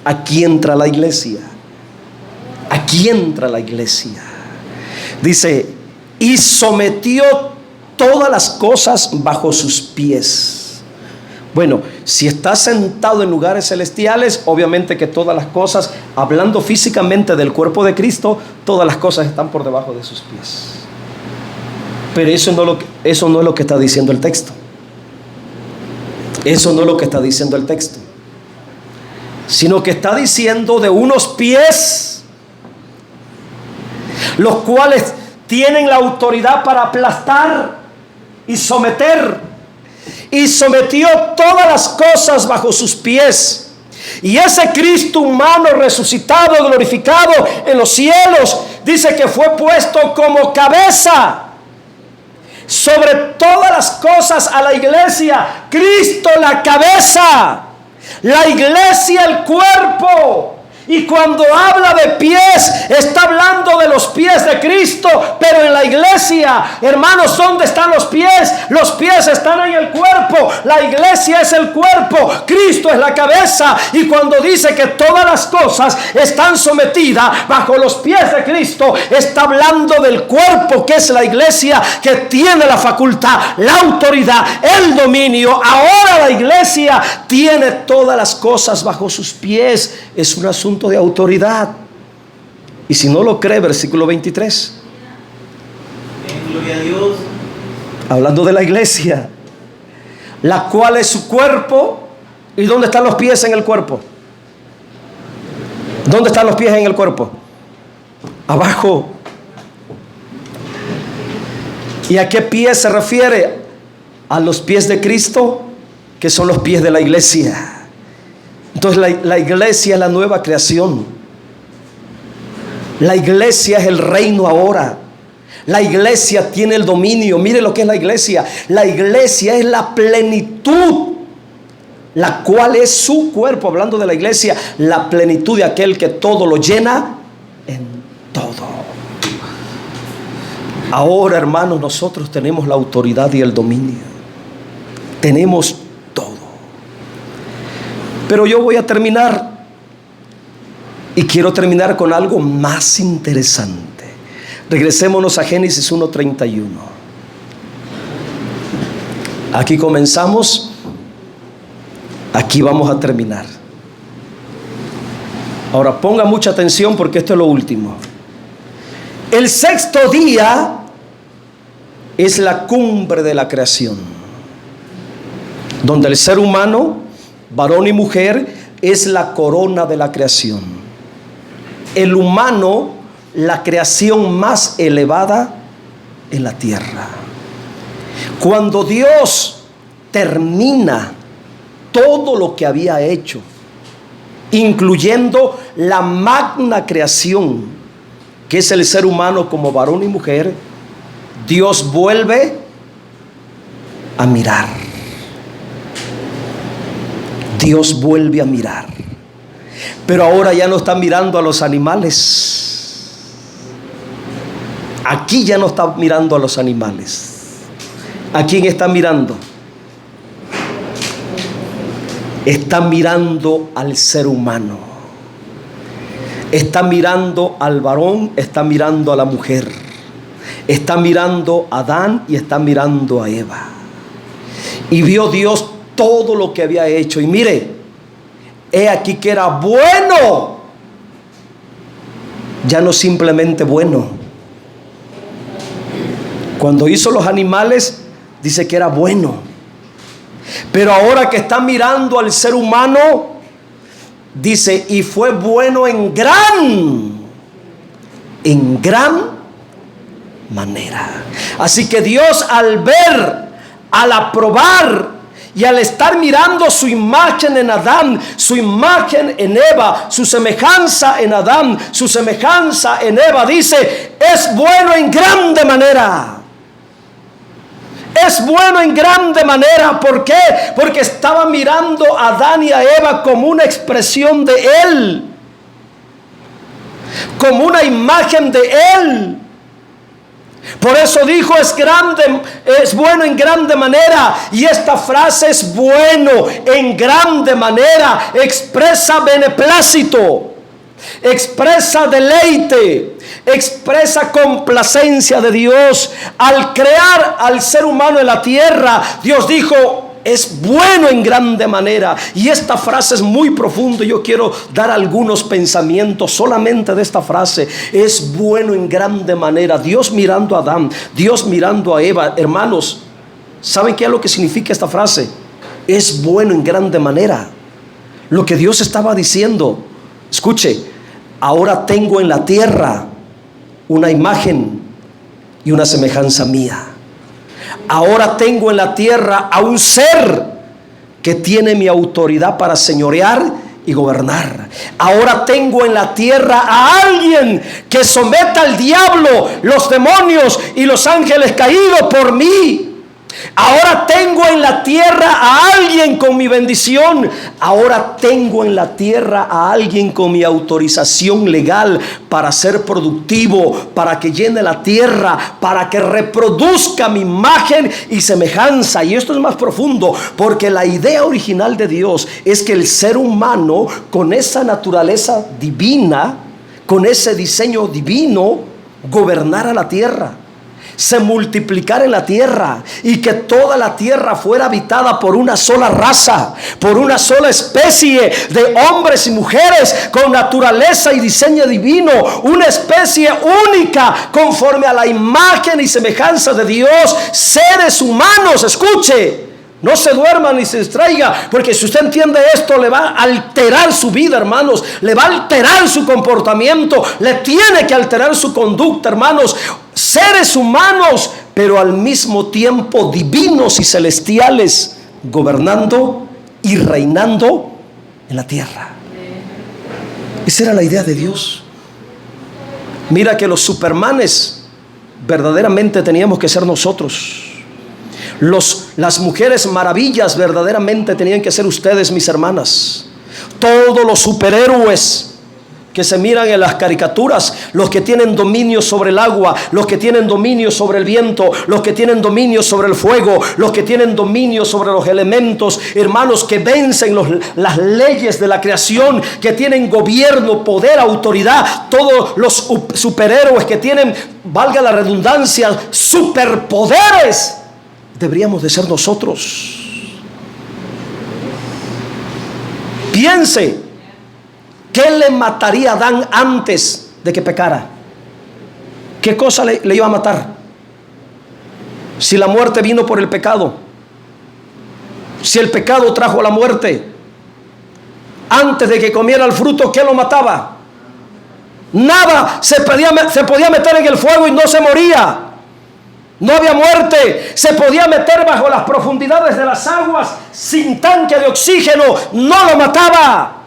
Aquí entra la iglesia. Aquí entra la iglesia. Dice, y sometió todas las cosas bajo sus pies. Bueno, si está sentado en lugares celestiales, obviamente que todas las cosas, hablando físicamente del cuerpo de Cristo, todas las cosas están por debajo de sus pies. Pero eso no es lo que está diciendo el texto. Eso no es lo que está diciendo el texto, sino que está diciendo de unos pies, los cuales tienen la autoridad para aplastar y someter. Y sometió todas las cosas bajo sus pies. Y ese Cristo humano resucitado, glorificado en los cielos, dice que fue puesto como cabeza sobre todas las cosas a la iglesia. Cristo la cabeza, la iglesia el cuerpo. Y cuando habla de pies, está hablando de los pies de Cristo. Pero en la iglesia, hermanos, ¿dónde están los pies? Los pies están en el cuerpo. La iglesia es el cuerpo, Cristo es la cabeza. Y cuando dice que todas las cosas están sometidas bajo los pies de Cristo, está hablando del cuerpo, que es la iglesia, que tiene la facultad, la autoridad, el dominio. Ahora la iglesia tiene todas las cosas bajo sus pies. Es un asunto de autoridad. Y si no lo cree, versículo 23.
Gloria a Dios.
Hablando de la iglesia, la cual es su cuerpo. ¿Y dónde están los pies en el cuerpo? ¿Dónde están los pies en el cuerpo? Abajo. ¿Y a qué pies se refiere? A los pies de Cristo, que son los pies de la iglesia. Entonces la iglesia es la nueva creación. La iglesia es el reino ahora. La iglesia tiene el dominio. Mire lo que es la iglesia. La iglesia es la plenitud, la cual es su cuerpo. Hablando de la iglesia, la plenitud de aquel que todo lo llena en todo. Ahora, hermanos, nosotros tenemos la autoridad y el dominio. Tenemos todo. Pero yo voy a terminar, y quiero terminar con algo más interesante. Regresémonos a Génesis 1:31. Aquí comenzamos, aquí vamos a terminar. Ahora ponga mucha atención porque esto es lo último. El sexto día es la cumbre de la creación, donde el ser humano, varón y mujer, es la corona de la creación. El humano, la creación más elevada en la tierra. Cuando Dios termina todo lo que había hecho, incluyendo la magna creación, que es el ser humano como varón y mujer, Dios vuelve a mirar. Dios vuelve a mirar. Pero ahora ya no está mirando a los animales. Aquí ya no está mirando a los animales. ¿A quién está mirando? Está mirando al ser humano. Está mirando al varón, está mirando a la mujer. Está mirando a Adán y está mirando a Eva. Y vio Dios todo lo que había hecho. Y mire, he aquí que era bueno. Ya no simplemente bueno. Cuando hizo los animales, dice que era bueno. Pero ahora que está mirando al ser humano, dice, y fue bueno en gran manera. Así que Dios, al ver, al aprobar y al estar mirando su imagen en Adán, su imagen en Eva, su semejanza en Adán, su semejanza en Eva, dice, es bueno en grande manera. Es bueno en grande manera. ¿Por qué? Porque estaba mirando a Adán y a Eva como una expresión de Él, como una imagen de Él. Por eso dijo, es bueno en grande manera. Y esta frase, es bueno en grande manera, expresa beneplácito, expresa deleite, expresa complacencia de Dios. Al crear al ser humano en la tierra, Dios dijo, es bueno en grande manera. Y esta frase es muy profunda. Yo quiero dar algunos pensamientos solamente de esta frase. Es bueno en grande manera. Dios mirando a Adán, Dios mirando a Eva. Hermanos, ¿saben qué es lo que significa esta frase? Es bueno en grande manera. Lo que Dios estaba diciendo, escuche, ahora tengo en la tierra una imagen y una semejanza mía. Ahora tengo en la tierra a un ser que tiene mi autoridad para señorear y gobernar. Ahora tengo en la tierra a alguien que someta al diablo, los demonios y los ángeles caídos por mí. Ahora tengo en la tierra a alguien con mi bendición. Ahora tengo en la tierra a alguien con mi autorización legal para ser productivo, para que llene la tierra, para que reproduzca mi imagen y semejanza. Y esto es más profundo, porque la idea original de Dios es que el ser humano, con esa naturaleza divina, con ese diseño divino, gobernara la tierra, se multiplicara en la tierra, y que toda la tierra fuera habitada por una sola raza, por una sola especie de hombres y mujeres con naturaleza y diseño divino, una especie única conforme a la imagen y semejanza de Dios, seres humanos. Escuche, no se duerma ni se distraiga, porque si usted entiende esto, le va a alterar su vida, hermanos, le va a alterar su comportamiento, le tiene que alterar su conducta, hermanos. Seres humanos, pero al mismo tiempo divinos y celestiales, gobernando y reinando en la tierra. Esa era la idea de Dios. Mira que los supermanes verdaderamente teníamos que ser nosotros. Las mujeres maravillas verdaderamente tenían que ser ustedes, mis hermanas. Todos los superhéroes que se miran en las caricaturas, los que tienen dominio sobre el agua, los que tienen dominio sobre el viento, los que tienen dominio sobre el fuego, los que tienen dominio sobre los elementos, hermanos, que vencen las leyes de la creación, que tienen gobierno, poder, autoridad, todos los superhéroes que tienen, valga la redundancia, superpoderes, deberíamos de ser nosotros. Piense, ¿qué le mataría a Adán antes de que pecara? ¿Qué cosa le iba a matar? Si la muerte vino por el pecado, si el pecado trajo la muerte, antes de que comiera el fruto, ¿qué lo mataba? Nada. Se podía meter en el fuego y no se moría. No había muerte. Se podía meter bajo las profundidades de las aguas sin tanque de oxígeno, no lo mataba.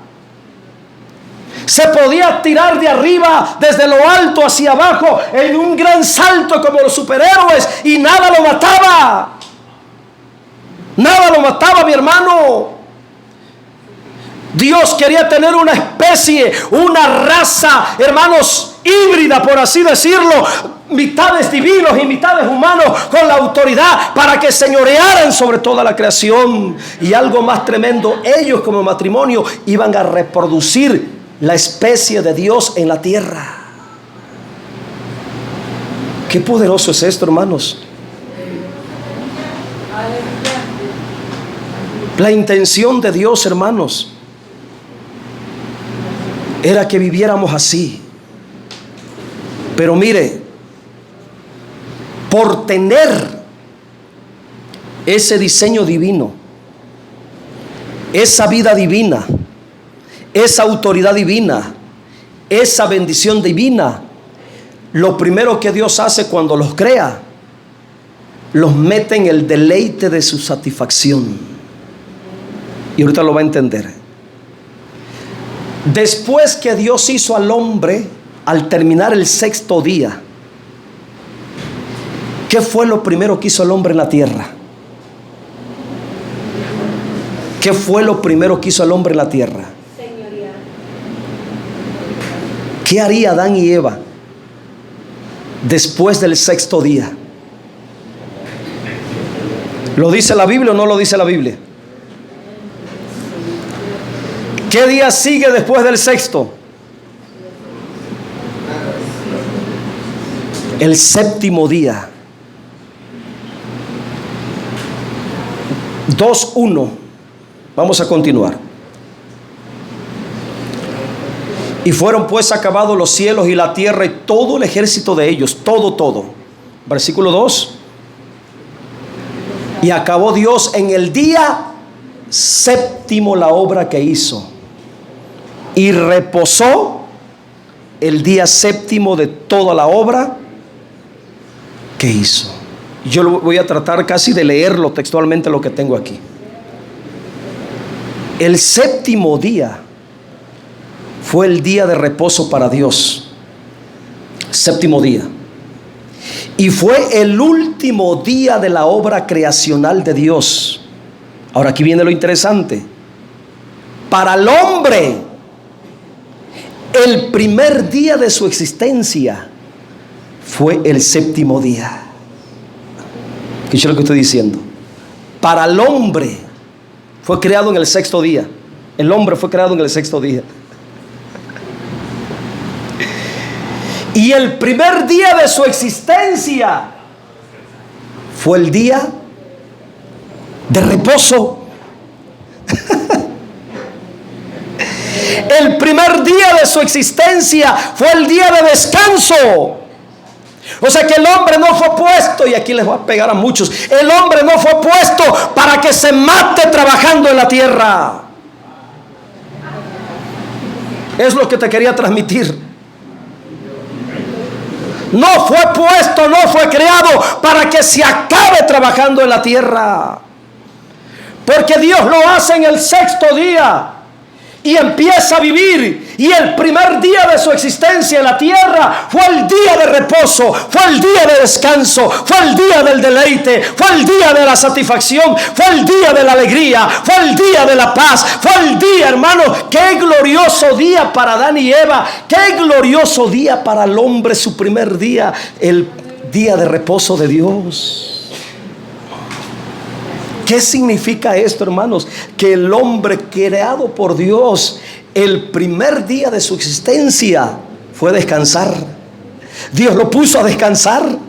Se podía tirar de arriba, desde lo alto hacia abajo, en un gran salto como los superhéroes, y nada lo mataba. Nada lo mataba, mi hermano. Dios quería tener una especie, una raza, hermanos, híbrida, por así decirlo, mitades divinos y mitades humanos, con la autoridad para que señorearan sobre toda la creación. Y algo más tremendo, ellos como matrimonio iban a reproducir la especie de Dios en la tierra. Qué poderoso es esto, hermanos. La intención de Dios, hermanos, era que viviéramos así. Pero mire, por tener ese diseño divino, esa vida divina, esa autoridad divina, esa bendición divina, lo primero que Dios hace cuando los crea, los mete en el deleite de su satisfacción. Y ahorita lo va a entender. Después que Dios hizo al hombre, al terminar el sexto día, ¿qué fue lo primero que hizo el hombre en la tierra? ¿Qué fue lo primero que hizo el hombre en la tierra? ¿Qué haría Adán y Eva después del sexto día? ¿Lo dice la Biblia o no lo dice la Biblia? ¿Qué día sigue después del sexto? El séptimo día. 2:1. Vamos a continuar. Y fueron pues acabados los cielos y la tierra y todo el ejército de ellos, todo. Versículo 2. Y acabó Dios en el día séptimo la obra que hizo, y reposó el día séptimo de toda la obra que hizo. Yo voy a tratar casi de leerlo textualmente, lo que tengo aquí. El séptimo día fue el día de reposo para Dios. Séptimo día. Y fue el último día de la obra creacional de Dios. Ahora aquí viene lo interesante. Para el hombre, el primer día de su existencia fue el séptimo día. ¿Escucha lo que estoy diciendo? Para el hombre fue creado en el sexto día. El hombre fue creado en el sexto día. Y el primer día de su existencia fue el día de reposo. El primer día de su existencia fue el día de descanso. O sea que el hombre no fue puesto, y aquí les voy a pegar a muchos, el hombre no fue puesto para que se mate trabajando en la tierra. Es lo que te quería transmitir. No fue puesto, no fue creado para que se acabe trabajando en la tierra. Porque Dios lo hace en el sexto día. y empieza a vivir. Y el primer día de su existencia en la tierra fue el día de reposo, fue el día de descanso, fue el día del deleite, fue el día de la satisfacción, fue el día de la alegría, fue el día de la paz, fue el día, hermano. Qué glorioso día para Adán y Eva, qué glorioso día para el hombre, su primer día, el día de reposo de Dios. ¿Qué significa esto, hermanos? Que el hombre creado por Dios, el primer día de su existencia fue descansar. Dios lo puso a descansar.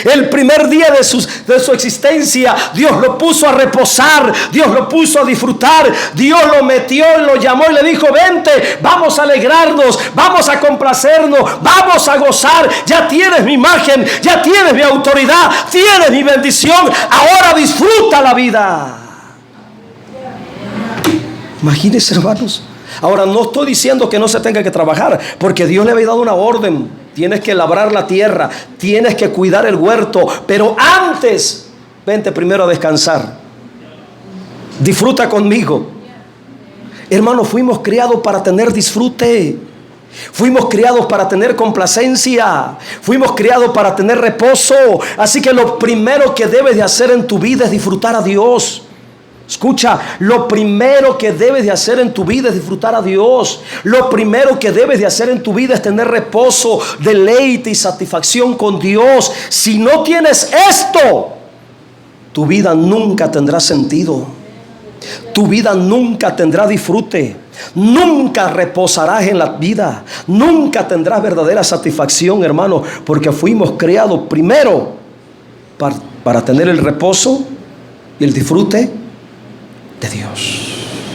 El primer día de su existencia, Dios lo puso a reposar, Dios lo puso a disfrutar. Dios lo metió y lo llamó y le dijo: vente, vamos a alegrarnos, vamos a complacernos, vamos a gozar. Ya tienes mi imagen, ya tienes mi autoridad, tienes mi bendición. Ahora disfruta la vida. Imagínense, hermanos. Ahora, no estoy diciendo que no se tenga que trabajar, porque Dios le había dado una orden. Tienes que labrar la tierra, tienes que cuidar el huerto, pero antes, vente primero a descansar. Disfruta conmigo. Hermano, fuimos criados para tener disfrute. Fuimos criados para tener complacencia. Fuimos criados para tener reposo. Así que lo primero que debes de hacer en tu vida es disfrutar a Dios. Escucha, lo primero que debes de hacer en tu vida es disfrutar a Dios. Lo primero que debes de hacer en tu vida es tener reposo, deleite y satisfacción con Dios. Si no tienes esto, tu vida nunca tendrá sentido. Tu vida nunca tendrá disfrute. Nunca reposarás en la vida. Nunca tendrás verdadera satisfacción, hermano, porque fuimos creados primero para tener el reposo y el disfrute de Dios.